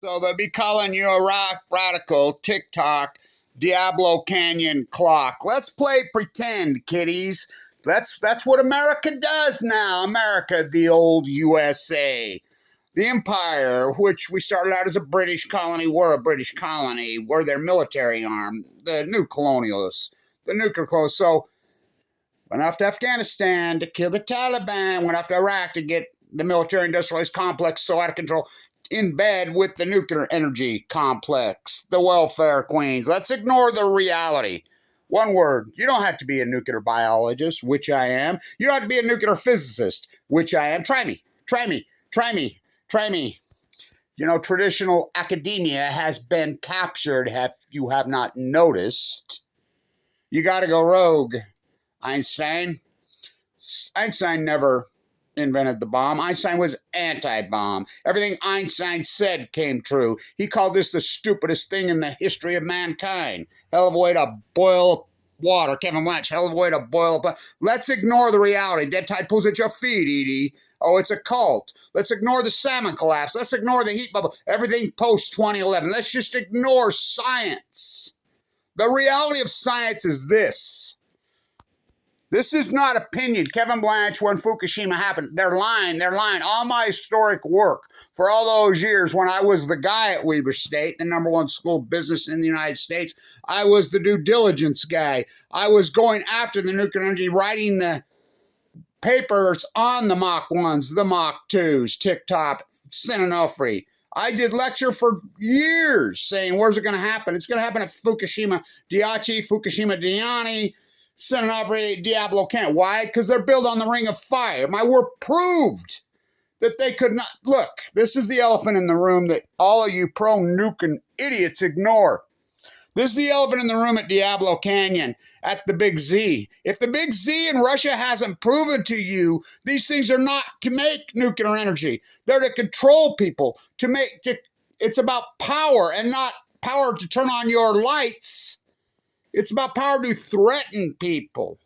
So they'll be calling you a rock radical, TikTok, Diablo Canyon clock. Let's play pretend, kiddies. That's what America does now. America, the old USA. The empire, which we started out as a British colony, we're a British colony. We're their military arm, the new colonialists, the nuclear colonialists. So went off to Afghanistan to kill the Taliban, went off to Iraq to get the military industrialized complex so out of control, in bed with the nuclear energy complex, the welfare queens. Let's ignore the reality. One word, you don't have to be a nuclear biologist, which I am. You don't have to be a nuclear physicist, which I am. Try me, try me, try me, try me. You know, traditional academia has been captured, if you have not noticed. You got to go rogue. Einstein never invented the bomb. Einstein was anti-bomb. Everything Einstein said came true. He called this the stupidest thing in the history of mankind. Hell of a way to boil water. Kevin Blanch, hell of a way to boil up. Let's ignore the reality. Dead tide pulls at your feet, Edie. Oh, it's a cult. Let's ignore the salmon collapse. Let's ignore the heat bubble. Everything post-2011. Let's just ignore science. The reality of science is this. This is not opinion. Kevin Blanch, when Fukushima happened, they're lying. They're lying. All my historic work for all those years when I was the guy at Weber State, the #1 school of business in the United States, I was the due diligence guy. I was going after the nuclear energy, writing the papers on the Mach 1s, the Mach 2s, TikTok, San Onofre. I did lecture for years saying, where's it going to happen? It's going to happen at Fukushima Daiichi, Fukushima Diani, San Onofre, Diablo Canyon. Why? Because they're built on the Ring of Fire. My work proved that they could not. Look, this is the elephant in the room that all of you pro-nuking idiots ignore. This is the elephant in the room at Diablo Canyon, at the Big Z. If the Big Z in Russia hasn't proven to you, these things are not to make nuclear energy. They're to control people. It's about power and not power to turn on your lights. It's about power to threaten people.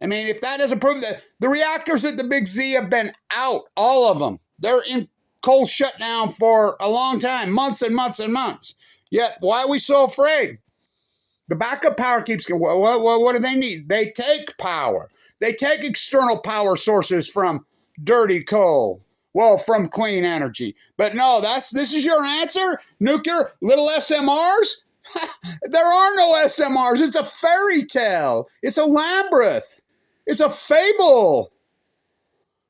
I mean, if that doesn't prove that, the reactors at the Big Z have been out, all of them. They're in cold shutdown for a long time, months and months and months. Yet, why are we so afraid? The backup power keeps going. What do they need? They take power. They take external power sources from dirty coal. Well, from clean energy. But no, this is your answer? Nuclear, little SMRs? There are no SMRs. It's a fairy tale. It's a labyrinth. It's a fable.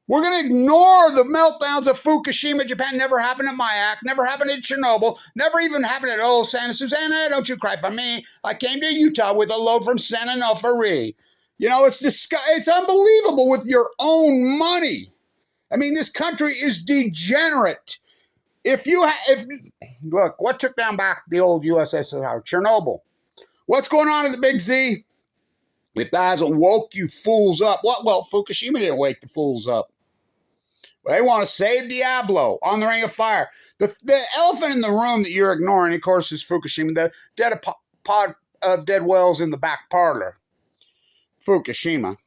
We're going to ignore the meltdowns of Fukushima, Japan. Never happened at Mayak, never happened in Chernobyl, never even happened at old Santa Susana. Don't you cry for me. I came to Utah with a load from San Onofre. You know, it's unbelievable with your own money. I mean, this country is degenerate. Look, what took down back the old USSR? Chernobyl. What's going on at the Big Z? If that hasn't woke you fools up, well, Fukushima didn't wake the fools up. They want to save Diablo on the Ring of Fire. The elephant in the room that you're ignoring, of course, is Fukushima. The pod of dead wells in the back parlor. Fukushima.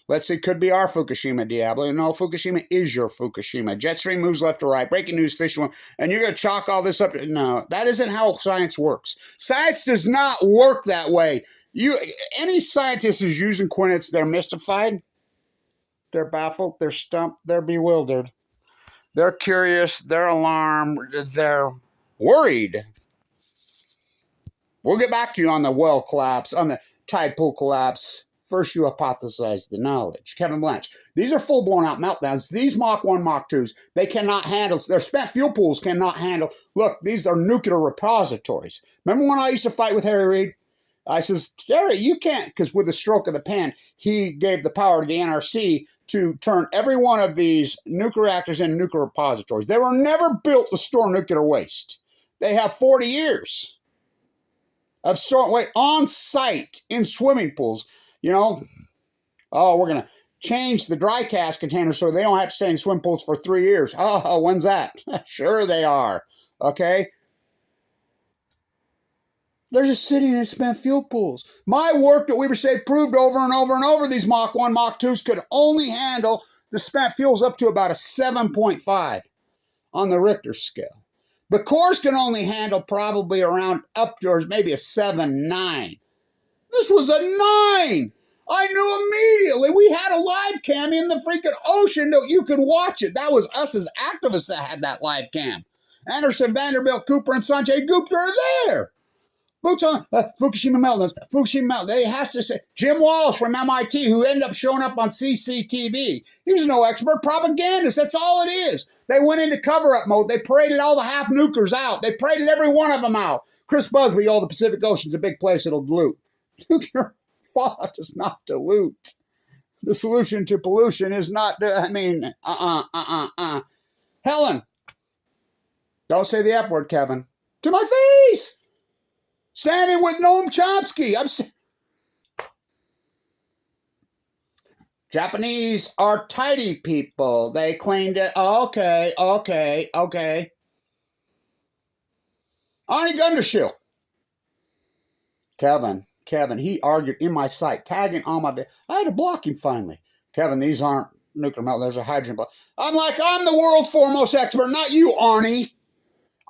Let's say could be our Fukushima, Diablo. No, Fukushima is your Fukushima. Jet stream moves left to right. Breaking news, fish one. And you're going to chalk all this up. No, that isn't how science works. Science does not work that way. Any scientist who's using quinets, they're mystified. They're baffled. They're stumped. They're bewildered. They're curious. They're alarmed. They're worried. We'll get back to you on the well collapse, on the tide pool collapse. First, you hypothesize the knowledge. Kevin Blanch. These are full-blown out meltdowns. These Mach 1, Mach 2s, they cannot handle, their spent fuel pools cannot handle. Look, these are nuclear repositories. Remember when I used to fight with Harry Reid? I says, Harry, you can't, because with the stroke of the pen, he gave the power to the NRC to turn every one of these nuclear reactors into nuclear repositories. They were never built to store nuclear waste. They have 40 years of storing waste on site in swimming pools. You know, we're going to change the dry cask container so they don't have to stay in swim pools for 3 years. Oh, when's that? Sure they are. Okay. They're just sitting in spent fuel pools. My work that Weber State proved over and over and over these Mach 1, Mach 2s could only handle the spent fuels up to about a 7.5 on the Richter scale. The cores can only handle probably around up towards maybe a 7, 9. This was a 9. I knew immediately. We had a live cam in the freaking ocean that you could watch it. That was us as activists that had that live cam. Anderson, Vanderbilt, Cooper, and Sanjay Gupta are there. Boots on Fukushima meltdowns. Fukushima meltdowns. They has to say Jim Walsh from MIT, who ended up showing up on CCTV. He was no expert propagandist. That's all it is. They went into cover-up mode. They paraded all the half-nukers out. They paraded every one of them out. Chris Busby, the Pacific Ocean's a big place. It'll dilute. Nuclear fallout does not dilute. The solution to pollution is not. Helen, don't say the F word, Kevin. To my face. Standing with Noam Chomsky. Japanese are tidy people. They claimed it. Okay. Arnie Gundershill. Kevin, he argued in my site, tagging on my... I had to block him finally. Kevin, these aren't nuclear meltdowns. There's a hydrogen bomb. I'm like, I'm the world's foremost expert, not you, Arnie.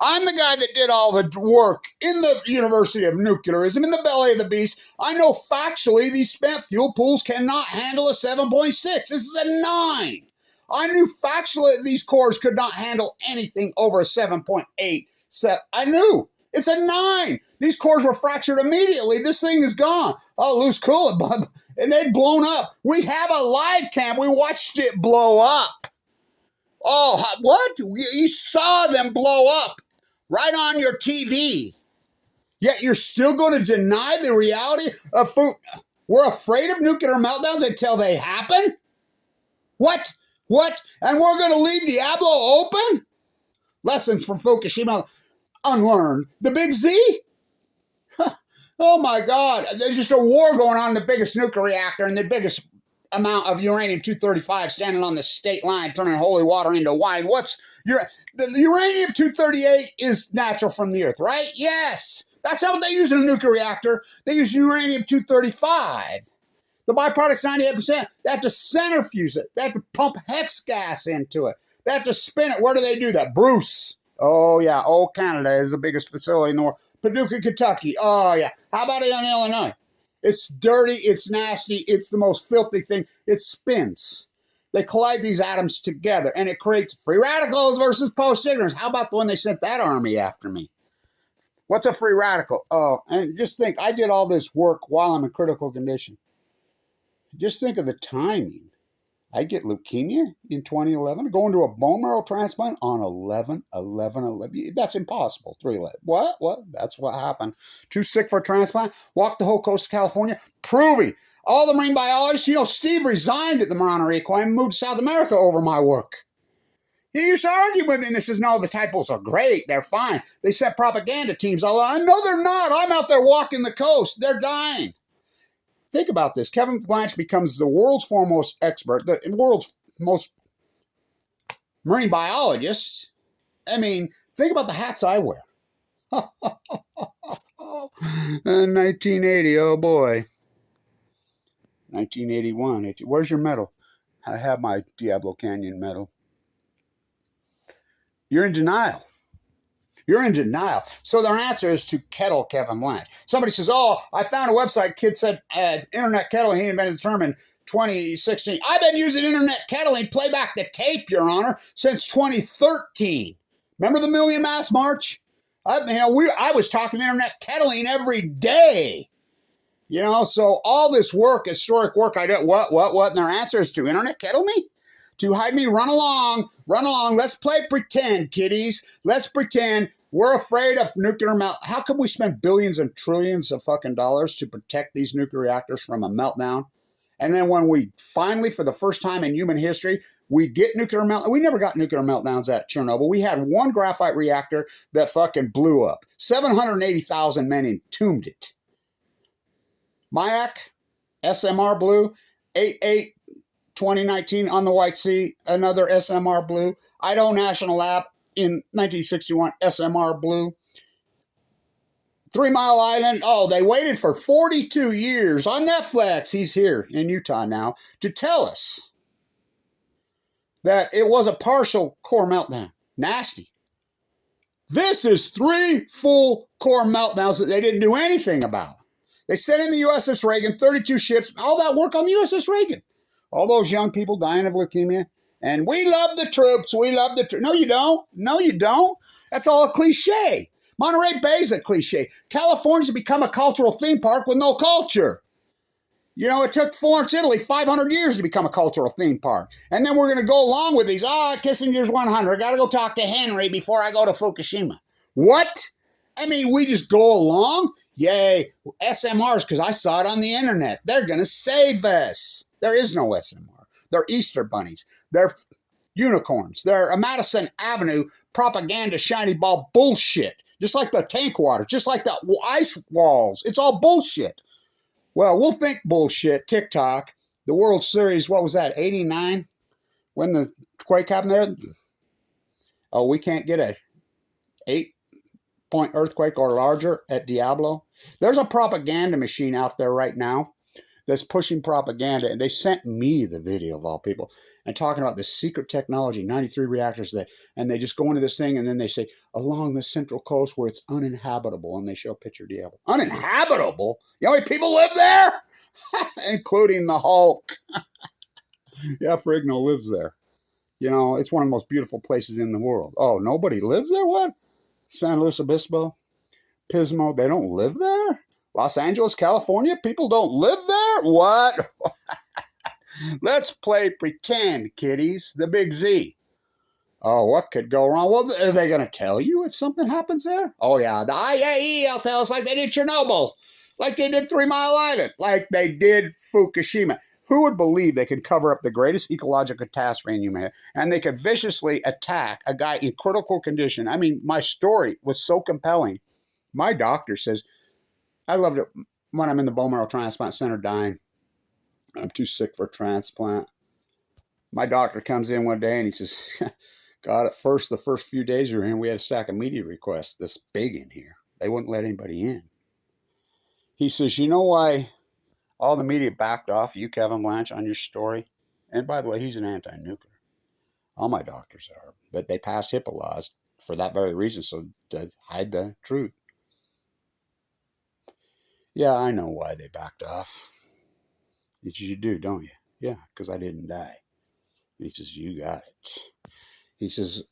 I'm the guy that did all the work in the University of Nuclearism, in the belly of the beast. I know factually these spent fuel pools cannot handle a 7.6. This is a 9. I knew factually these cores could not handle anything over a 7.8. I knew. It's a 9. These cores were fractured immediately. This thing is gone. Oh, loose coolant, bud. And they'd blown up. We have a live cam. We watched it blow up. Oh, what? You saw them blow up right on your TV. Yet you're still going to deny the reality of food. We're afraid of nuclear meltdowns until they happen? What? And we're going to leave Diablo open? Lessons from Fukushima unlearned. The big Z? Oh my God. There's just a war going on in the biggest nuclear reactor and the biggest amount of uranium-235 standing on the state line, turning holy water into wine. The uranium-238 is natural from the earth, right? Yes. That's how they use in a nuclear reactor. They use uranium-235. The byproduct's 98%. They have to centrifuge it. They have to pump hex gas into it. They have to spin it. Where do they do that? Bruce. Oh, yeah. Old Canada is the biggest facility in the world. Paducah, Kentucky. Oh, yeah. How about it in Illinois? It's dirty. It's nasty. It's the most filthy thing. It spins. They collide these atoms together, and it creates free radicals versus post-ignorance. How about the one they sent that army after me? What's a free radical? Oh, and just think, I did all this work while I'm in critical condition. Just think of the timing. I get leukemia in 2011, going to a bone marrow transplant on 11/11/11. That's impossible. 3/11. What? That's what happened. Too sick for a transplant. Walked the whole coast of California, proving all the marine biologists. Steve resigned at the Marana Requiem and moved to South America over my work. He used to argue with me and he says, no, the typos are great. They're fine. They sent propaganda teams all around. No, they're not. I'm out there walking the coast. They're dying. Think about this. Kevin Blanch becomes the world's foremost expert, the world's most marine biologist. I mean, think about the hats I wear. 1980, oh boy. 1981. Where's your medal? I have my Diablo Canyon medal. You're in denial. You're in denial. So their answer is to kettle Kevin Blanch. Somebody says, oh, I found a website. Kid said internet kettling ain't been determined 2016. I've been using internet kettling, play back the tape, Your Honor, since 2013. Remember the Million Mass March? I was talking internet kettling every day. So all this work, historic work, I did, what? And their answer is to internet kettle me? To hide me, run along. Let's play pretend, kiddies. Let's pretend we're afraid of nuclear melt. How come we spend billions and trillions of fucking dollars to protect these nuclear reactors from a meltdown? And then when we finally, for the first time in human history, we get nuclear meltdown. We never got nuclear meltdowns at Chernobyl. We had one graphite reactor that fucking blew up. 780,000 men entombed it. Mayak, SMR blew, 8/8. 2019 on the White Sea, another SMR blew. Idaho National Lab in 1961, SMR blew. 3 Mile Island, they waited for 42 years on Netflix. He's here in Utah now to tell us that it was a partial core meltdown. Nasty. This is 3 full core meltdowns that they didn't do anything about. They sent in the USS Reagan, 32 ships, all that work on the USS Reagan. All those young people dying of leukemia. And we love the troops. We love the troops. No, you don't. No, you don't. That's all a cliche. Monterey Bay's a cliche. California's become a cultural theme park with no culture. You know, it took Florence, Italy 500 years to become a cultural theme park. And then we're going to go along with these. Kissinger's 100. I got to go talk to Henry before I go to Fukushima. What? I mean, we just go along? Yay. SMRs, because I saw it on the internet. They're going to save us. There is no SMR. They're Easter bunnies. They're unicorns. They're a Madison Avenue propaganda shiny ball bullshit. Just like the tank water. Just like the ice walls. It's all bullshit. Well, we'll think bullshit. TikTok. The World Series, what was that, 89? When the quake happened there? Oh, we can't get a 8-point earthquake or larger at Diablo. There's a propaganda machine out there right now that's pushing propaganda, and they sent me the video of all people and talking about this secret technology, 93 reactors, and they just go into this thing, and then they say, along the Central Coast where it's uninhabitable, and they show a picture of Diablo. Uninhabitable? You know how many people live there? Including the Hulk. Yeah, Ferrigno lives there. You know, it's one of the most beautiful places in the world. Oh, nobody lives there? What? San Luis Obispo? Pismo? They don't live there? Los Angeles, California? People don't live there? What? Let's play pretend, kiddies. The big Z. Oh, what could go wrong? Well, are they going to tell you if something happens there? Oh, yeah. The IAEA will tell us like they did Chernobyl. Like they did 3 Mile Island. Like they did Fukushima. Who would believe they could cover up the greatest ecological catastrophe in humanity, and they could viciously attack a guy in critical condition? I mean, my story was so compelling. My doctor says, I loved it when I'm in the bone marrow transplant center dying. I'm too sick for a transplant. My doctor comes in one day and he says, God, at first, the first few days we were in, we had a stack of media requests this big in here. They wouldn't let anybody in. He says, you know why all the media backed off you, Kevin Blanch, on your story? And by the way, he's an anti-nuclear. All my doctors are. But they passed HIPAA laws for that very reason, so to hide the truth. Yeah, I know why they backed off. He says, you do, don't you? Yeah, because I didn't die. He says, you got it. He says,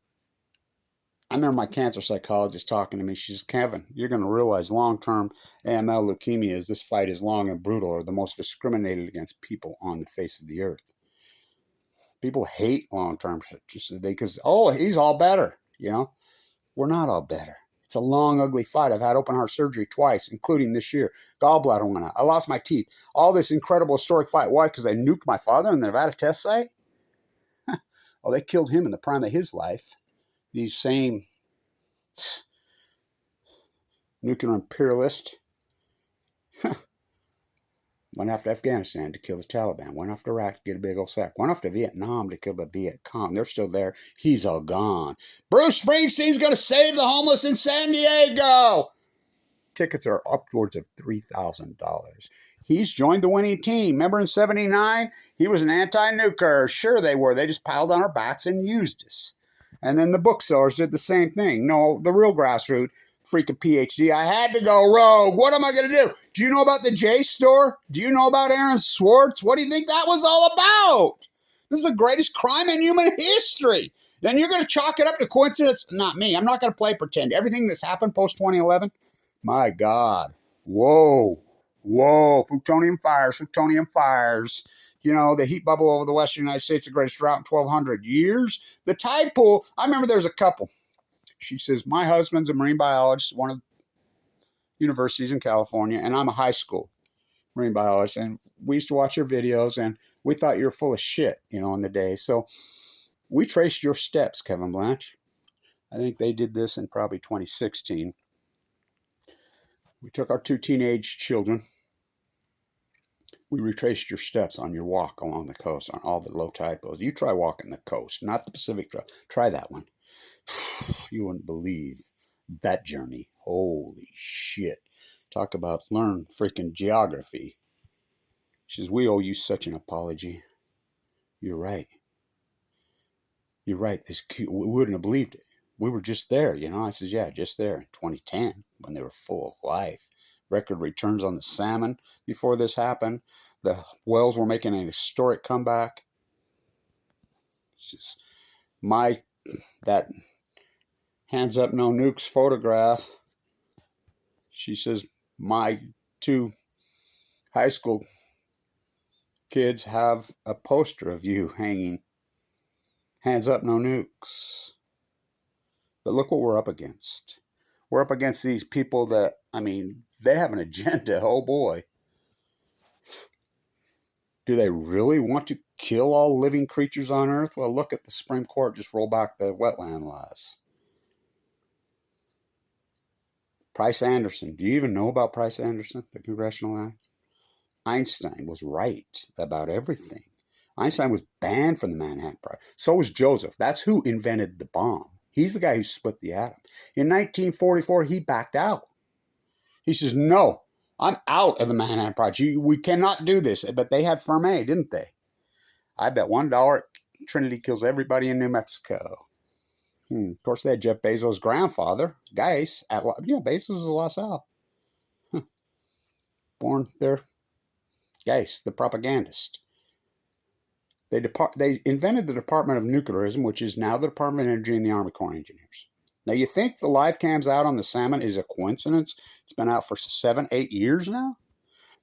I remember my cancer psychologist talking to me. She says, Kevin, you're going to realize long-term AML leukemia is this fight is long and brutal, or the most discriminated against people on the face of the earth. People hate long-term shit just because, oh, he's all better. You know, we're not all better. It's a long, ugly fight. I've had open heart surgery twice, including this year. Gallbladder went out. I lost my teeth. All this incredible historic fight. Why? Because they nuked my father in the Nevada test site? Oh, they killed him in the prime of his life. These same nuclear imperialists went after Afghanistan to kill the Taliban. Went after Iraq to get a big old sack. Went after Vietnam to kill the Viet Cong. They're still there. He's all gone. Bruce Springsteen's going to save the homeless in San Diego. Tickets are upwards of $3,000. He's joined the winning team. Remember in 79? He was an anti-nuclear. Sure they were. They just piled on our backs and used us. And then the booksellers did the same thing. No, the real grassroots, freaking PhD. I had to go rogue. What am I going to do? Do you know about the J store? Do you know about Aaron Swartz? What do you think that was all about? This is the greatest crime in human history. Then you're going to chalk it up to coincidence? Not me. I'm not going to play pretend. Everything that's happened post-2011, my God. Whoa. Whoa. Plutonium fires. You know, the heat bubble over the western United States, the greatest drought in 1,200 years. The tide pool, I remember there's a couple. She says, my husband's a marine biologist at one of the universities in California, and I'm a high school marine biologist. And we used to watch your videos, and we thought you were full of shit, you know, in the day. So we traced your steps, Kevin Blanch. I think they did this in probably 2016. We took our 2 teenage children. We retraced your steps on your walk along the coast on all the low tide pools. You try walking the coast, not the Pacific Trail. Try that one. You wouldn't believe that journey. Holy shit. Talk about learn freaking geography. She says, we owe you such an apology. You're right. You're right. We wouldn't have believed it. we were just there, you know. I says, yeah, just there in 2010 when they were full of life. Record returns on the salmon before this happened. The whales were making an historic comeback. It's just that hands up no nukes photograph. She says, my 2 high school kids have a poster of you hanging. Hands up no nukes. But look what we're up against. We're up against these people that, I mean, they have an agenda. Oh boy. Do they really want to kill all living creatures on Earth? Well, look at the Supreme Court just roll back the wetland laws. Price Anderson. Do you even know about Price Anderson, the Congressional Act? Einstein was right about everything. Einstein was banned from the Manhattan Project. So was Joseph. That's who invented the bomb. He's the guy who split the atom. In 1944, he backed out. He says, no, I'm out of the Manhattan Project. We cannot do this. But they had Fermi, didn't they? I bet $1 Trinity kills everybody in New Mexico. Of course, they had Jeff Bezos' grandfather, Geiss, Bezos is a La Salle. Born there. Geiss, the propagandist. They invented the Department of Nuclearism, which is now the Department of Energy and the Army Corps of Engineers. Now, you think the live cams out on the salmon is a coincidence? It's been out for 7, 8 years now.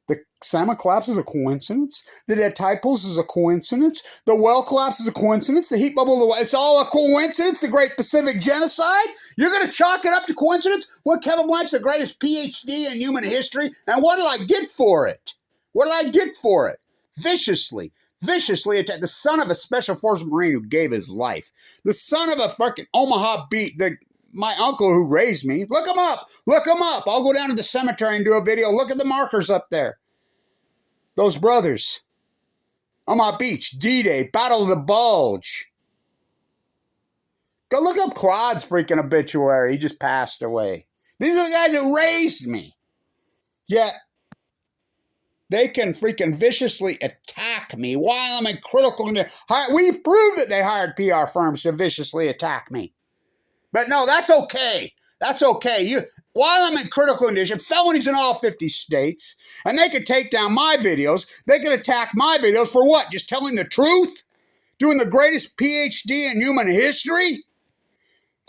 The salmon collapse is a coincidence. The dead tide pools is a coincidence. The well collapse is a coincidence. The heat bubble, it's all a coincidence. The Great Pacific Genocide? You're going to chalk it up to coincidence? Well, Kevin Blanch, the greatest PhD in human history. And what did I get for it? What did I get for it? Viciously attacked the son of a Special Forces Marine who gave his life. The son of a fucking Omaha Beat, my uncle who raised me. Look him up. I'll go down to the cemetery and do a video. Look at the markers up there. Those brothers. Omaha Beach, D-Day, Battle of the Bulge. Go look up Claude's freaking obituary. He just passed away. These are the guys that raised me. Yet, they can freaking viciously attack me while I'm in critical condition. We've proved that they hired PR firms to viciously attack me. But no, that's okay. That's okay. While I'm in critical condition, felonies in all 50 states, and they could take down my videos. They could attack my videos for what? Just telling the truth? Doing the greatest PhD in human history?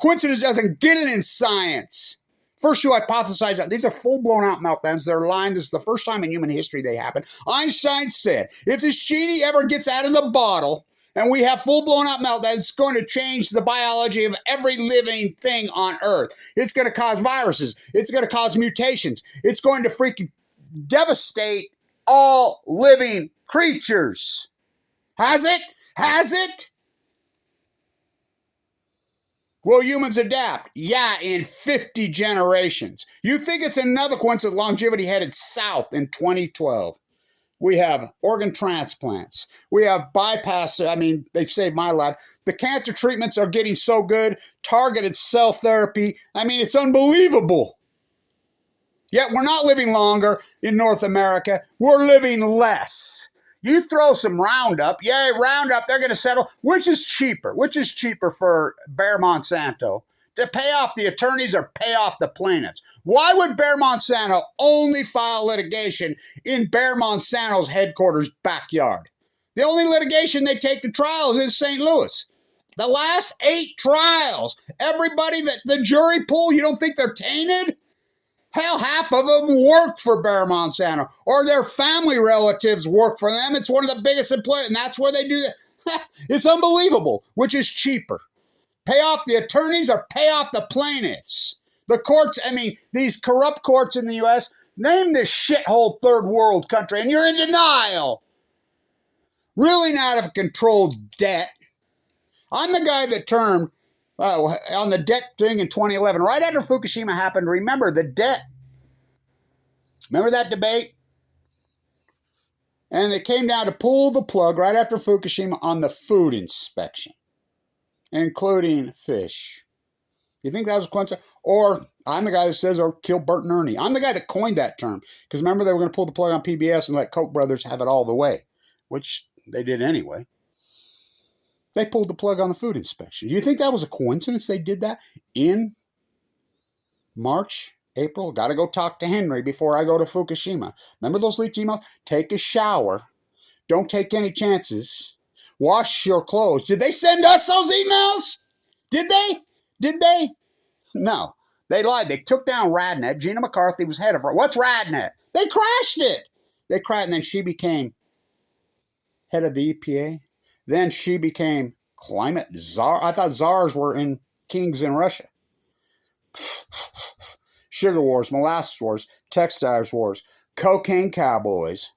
Coincidence doesn't get it in science. First, you hypothesize that these are full-blown out meltdowns. They're lying. This is the first time in human history they happen. Einstein said, if this genie ever gets out of the bottle and we have full-blown out meltdowns, it's going to change the biology of every living thing on Earth. It's going to cause viruses. It's going to cause mutations. It's going to freaking devastate all living creatures. Has it? Has it? Will humans adapt? Yeah, in 50 generations. You think it's another coincidence longevity headed south in 2012. We have organ transplants. We have bypass. I mean, they've saved my life. The cancer treatments are getting so good. Targeted cell therapy. I mean, it's unbelievable. Yet we're not living longer in North America. We're living less. You throw some Roundup, yay, Roundup, they're going to settle. Which is cheaper? Which is cheaper for Bayer Monsanto? To pay off the attorneys or pay off the plaintiffs? Why would Bayer Monsanto only file litigation in Bayer Monsanto's headquarters backyard? The only litigation they take to trial is in St. Louis. The last 8 trials, everybody that the jury pool, you don't think they're tainted? Hell, half of them work for Bayer Monsanto, or their family relatives work for them. It's one of the biggest employers, and that's where they do that. It's unbelievable. Which is cheaper? Pay off the attorneys or pay off the plaintiffs? The courts, I mean, these corrupt courts in the U.S., name this shithole third world country, and you're in denial. Really not of controlled debt. I'm the guy that termed on the debt thing in 2011, right after Fukushima happened. Remember the debt. Remember that debate? And it came down to pull the plug right after Fukushima on the food inspection, including fish. You think that was a coincidence? Or I'm the guy that says, or kill Bert and Ernie. I'm the guy that coined that term. Because remember, they were going to pull the plug on PBS and let Koch brothers have it all the way, which they did anyway. They pulled the plug on the food inspection. You think that was a coincidence they did that in March, April? Got to go talk to Henry before I go to Fukushima. Remember those leaked emails? Take a shower. Don't take any chances. Wash your clothes. Did they send us those emails? Did they? Did they? No. They lied. They took down Radnet. Gina McCarthy was head of it. What's Radnet? They crashed it. They crashed, and then she became head of the EPA. Then she became climate czar. I thought czars were kings in Russia. Sugar wars, molasses wars, textiles wars, cocaine cowboys,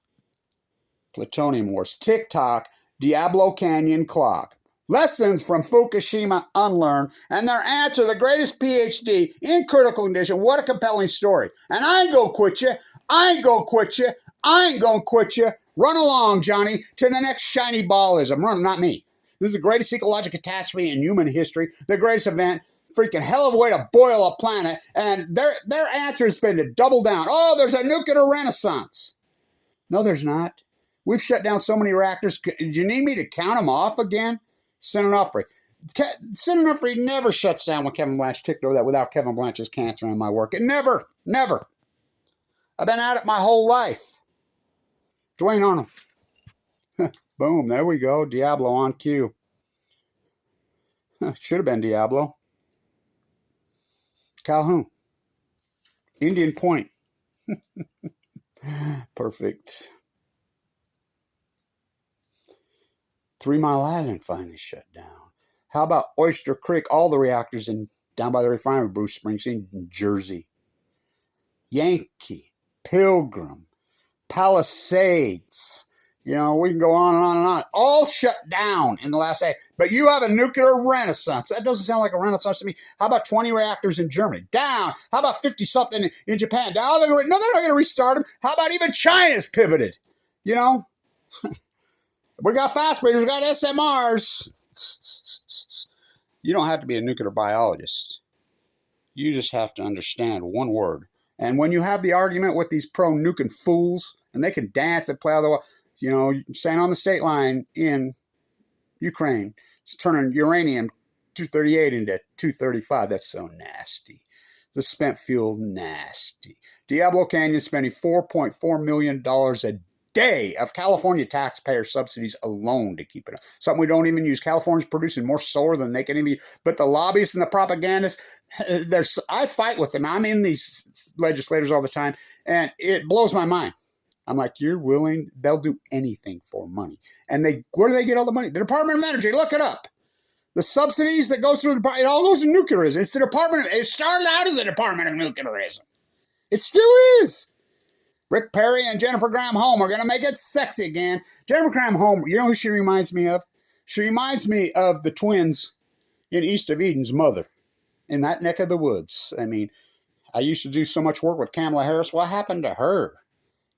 plutonium wars, TikTok, Diablo Canyon clock. Lessons from Fukushima unlearned, and their answer, the greatest PhD in critical condition. What a compelling story. And I ain't gonna quit you. I ain't gonna quit you. I ain't gonna quit you. Run along, Johnny, to the next shiny ballism. Run, not me. This is the greatest ecological catastrophe in human history, the greatest event, freaking hell of a way to boil a planet, and their answer has been to double down. Oh, there's a nuclear renaissance. No, there's not. We've shut down so many reactors. Do you need me to count them off again? Sinanufri. Sinanufri never shuts down when Kevin Blanch took over that without Kevin Blanch's cancer in my work. It never. I've been at it my whole life. Dwayne Arnold. Boom, there we go. Diablo on cue. Should have been Diablo. Calhoun. Indian Point. Perfect. 3 Mile Island finally shut down. How about Oyster Creek? All the reactors down by the refinery, Bruce Springsteen, in Jersey. Yankee, Pilgrim, Palisades. You know, we can go on and on and on. All shut down in the last day. But you have a nuclear renaissance. That doesn't sound like a renaissance to me. How about 20 reactors in Germany? Down. How about 50-something in Japan? Down. No, they're not going to restart them. How about even China's pivoted? You know? We got fast breeders. We got SMRs. You don't have to be a nuclear biologist. You just have to understand one word. And when you have the argument with these pro-nuking fools, and they can dance and play all the way, you know, standing on the state line in Ukraine, it's turning uranium-238 into 235. That's so nasty. The spent fuel, nasty. Diablo Canyon spending $4.4 million a day of California taxpayer subsidies alone to keep it up. Something we don't even use. California's producing more solar than they can even use. But the lobbyists and the propagandists, I fight with them. I'm in these legislators all the time, and it blows my mind. I'm like, you're willing? They'll do anything for money. And where do they get all the money? The Department of Energy. Look it up. The subsidies that go through, it all goes to nuclearism. It's the Department of, it started out as the Department of Nuclearism. It still is. Rick Perry and Jennifer Graham Holm are going to make it sexy again. Jennifer Graham Holm, you know who she reminds me of? She reminds me of the twins in East of Eden's mother in that neck of the woods. I mean, I used to do so much work with Kamala Harris. What happened to her?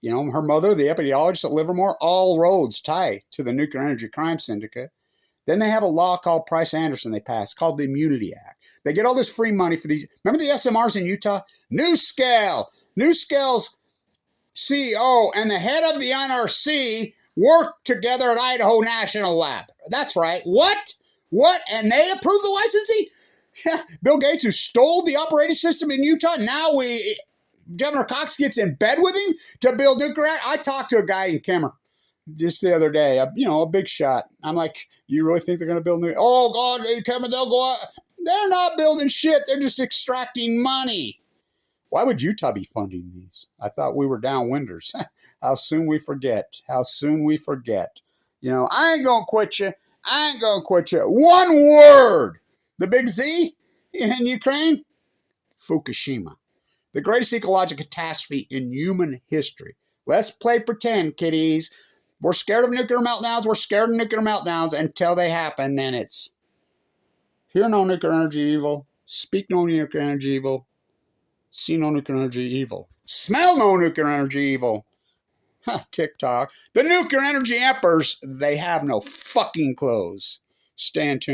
You know, her mother, the epidemiologist at Livermore, all roads tie to the Nuclear Energy Crime Syndicate. Then they have a law called Price-Anderson they passed called the Immunity Act. They get all this free money for these. Remember the SMRs in Utah? NuScale's CEO and the head of the NRC worked together at Idaho National Lab. That's right. What? And they approved the licensing? Yeah. Bill Gates, who stole the operating system in Utah, now Governor Cox gets in bed with him to build nuclear. I talked to a guy in Kemmer just the other day, a big shot. I'm like, you really think they're going to build nuclear? Oh, God, Kemmer, they'll go out. They're not building shit. They're just extracting money. Why would Utah be funding these? I thought we were downwinders. How soon we forget. You know, I ain't going to quit you. One word. The big Z in Ukraine? Fukushima. The greatest ecological catastrophe in human history. Let's play pretend, kiddies. We're scared of nuclear meltdowns. Until they happen, then it's hear no nuclear energy evil, speak no nuclear energy evil, see no nuclear energy evil, smell no nuclear energy evil. TikTok. The nuclear energy emperors, they have no fucking clothes. Stay tuned.